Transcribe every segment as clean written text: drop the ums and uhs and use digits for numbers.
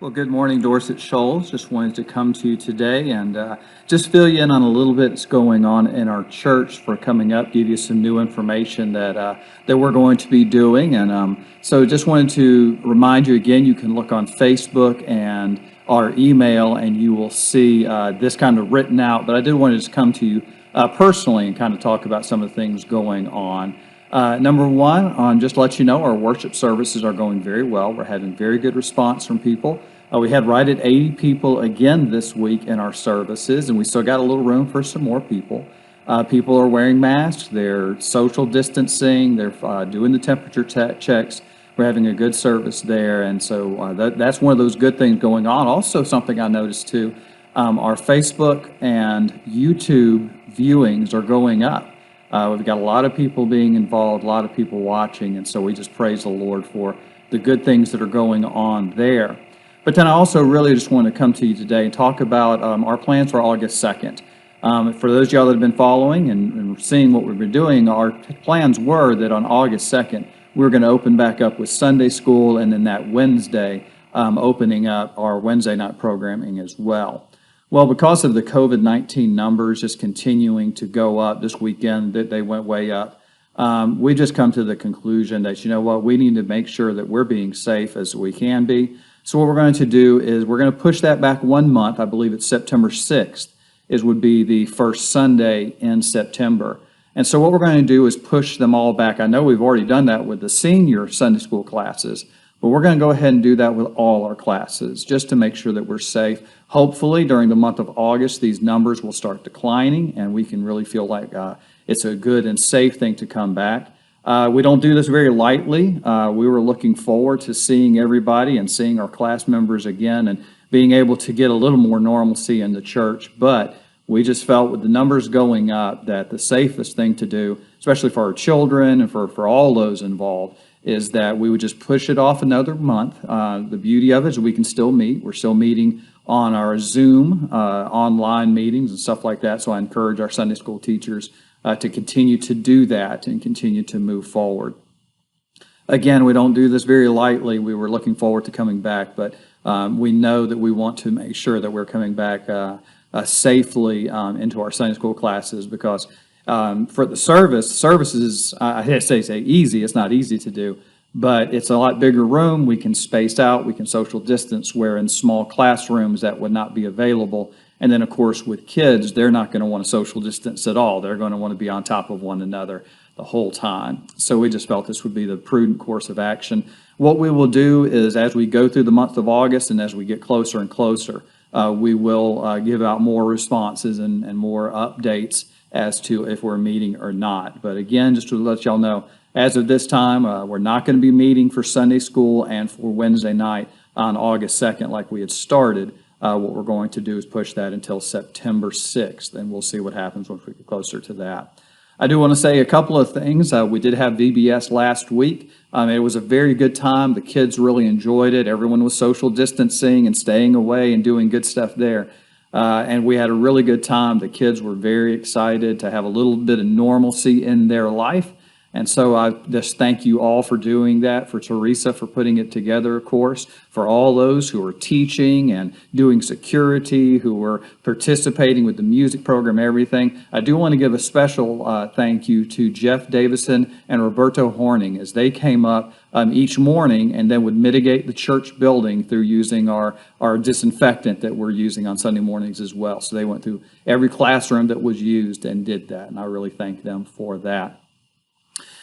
Well, good morning, Dorsett, Shoals. Just wanted to come to you today and just fill you in on a little bit that's going on in our church for coming up, give you some new information that we're going to be doing. And so just wanted to remind you again, you can look on Facebook and our email and you will see this kind of written out. But I did want to just come to you personally and kind of talk about some of the things going on. Number one, just to let you know, our worship services are going very well. We're having very good response from people. We had right at 80 people again this week in our services, and we still got a little room for some more people. People are wearing masks, they're social distancing, they're doing the temperature checks. We're having a good service there, and so that's one of those good things going on. Also, something I noticed too, our Facebook and YouTube viewings are going up. We've got a lot of people being involved, a lot of people watching, and so we just praise the Lord for the good things that are going on there. But then I also really just want to come to you today and talk about our plans for August 2nd. For those of y'all that have been following and seeing what we've been doing, our plans were that on August 2nd, we were going to open back up with Sunday school, and then that Wednesday, opening up our Wednesday night programming as well. Well, because of the COVID-19 numbers just continuing to go up this weekend, that they went way up, we just come to the conclusion that, you know what, we need to make sure that we're being safe as we can be. So what we're going to do is we're going to push that back 1 month. I believe it's September 6th would be the first Sunday in September. And so what we're going to do is push them all back. I know we've already done that with the senior Sunday school classes, but we're going to go ahead and do that with all our classes just to make sure that we're safe. Hopefully, during the month of August, these numbers will start declining, and we can really feel like it's a good and safe thing to come back. We don't do this very lightly. We were looking forward to seeing everybody and seeing our class members again and being able to get a little more normalcy in the church, but we just felt with the numbers going up that the safest thing to do, especially for our children and for all those involved, is that we would just push it off another month. The beauty of it is we can still meet. We're still meeting on our Zoom online meetings and stuff like that, so I encourage our Sunday school teachers to continue to do that and continue to move forward. Again, we don't do this very lightly. We were looking forward to coming back, but we know that we want to make sure that we're coming back safely into our Sunday school classes because for the services, I hate to say easy, it's not easy to do, but it's a lot bigger room. We can space out, we can social distance, where in small classrooms that would not be available. And then, of course, with kids, they're not going to want to social distance at all. They're going to want to be on top of one another the whole time. So we just felt this would be the prudent course of action. What we will do is as we go through the month of August and as we get closer and closer, we will give out more responses and more updates as to if we're meeting or not. But again, just to let y'all know, as of this time, we're not going to be meeting for Sunday school and for Wednesday night on August 2nd like we had started. What we're going to do is push that until September 6th, and we'll see what happens once we get closer to that. I do want to say a couple of things. We did have VBS last week. It was a very good time. The kids really enjoyed it. Everyone was social distancing and staying away and doing good stuff there. And we had a really good time. The kids were very excited to have a little bit of normalcy in their life. And so I just thank you all for doing that, for Teresa for putting it together, of course, for all those who are teaching and doing security, who were participating with the music program, everything. I do want to give a special thank you to Jeff Davison and Roberto Horning as they came up each morning and then would mitigate the church building through using our disinfectant that we're using on Sunday mornings as well. So they went through every classroom that was used and did that, and I really thank them for that.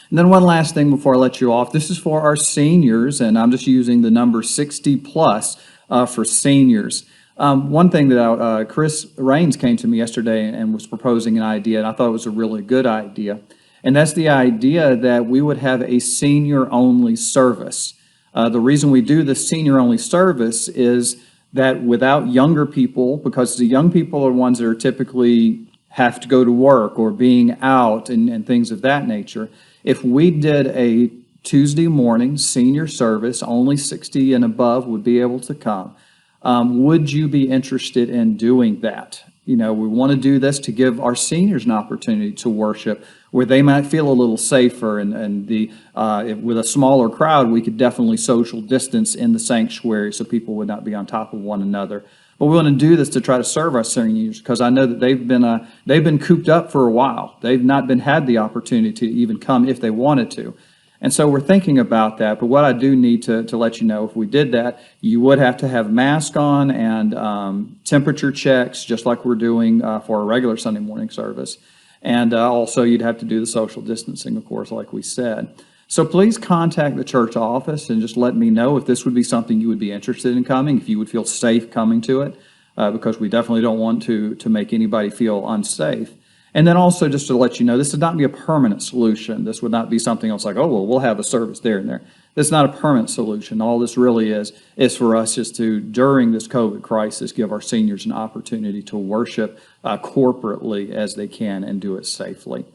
And then one last thing before I let you off. This is for our seniors, and I'm just using the number 60 plus for seniors. One thing that Chris Raines came to me yesterday and was proposing an idea, and I thought it was a really good idea. And that's the idea that we would have a senior-only service. The reason we do the senior-only service is that without younger people, because the young people are ones that are typically have to go to work or being out and things of that nature, if we did a Tuesday morning senior service, only 60 and above would be able to come. Would you be interested in doing that? We want to do this to give our seniors an opportunity to worship where they might feel a little safer. With a smaller crowd, we could definitely social distance in the sanctuary so people would not be on top of one another. But we want to do this to try to serve our seniors because I know that they've been cooped up for a while. They've not had the opportunity to even come if they wanted to. And so we're thinking about that. But what I do need to let you know, if we did that, you would have to have mask on and temperature checks, just like we're doing for a regular Sunday morning service. And also you'd have to do the social distancing, of course, like we said. So please contact the church office and just let me know if this would be something you would be interested in coming, if you would feel safe coming to it, because we definitely don't want to make anybody feel unsafe. And then also just to let you know, this would not be a permanent solution. This would not be something else like, oh, well, we'll have a service there and there. This is not a permanent solution. All this really is for us just to, during this COVID crisis, give our seniors an opportunity to worship corporately as they can and do it safely.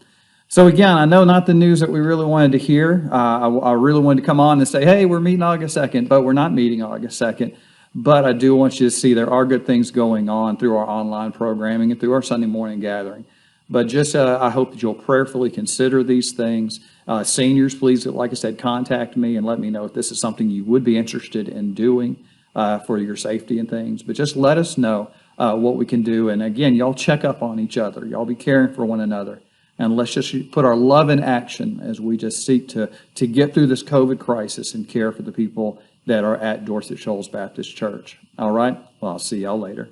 So again, I know not the news that we really wanted to hear. I really wanted to come on and say, hey, we're meeting August 2nd, but we're not meeting August 2nd. But I do want you to see there are good things going on through our online programming and through our Sunday morning gathering. But just I hope that you'll prayerfully consider these things. Seniors, please, like I said, contact me and let me know if this is something you would be interested in doing for your safety and things. But just let us know what we can do. And again, y'all check up on each other. Y'all be caring for one another. And let's just put our love in action as we just seek to get through this COVID crisis and care for the people that are at Dorsett Shoals Baptist Church. All right? Well, I'll see y'all later.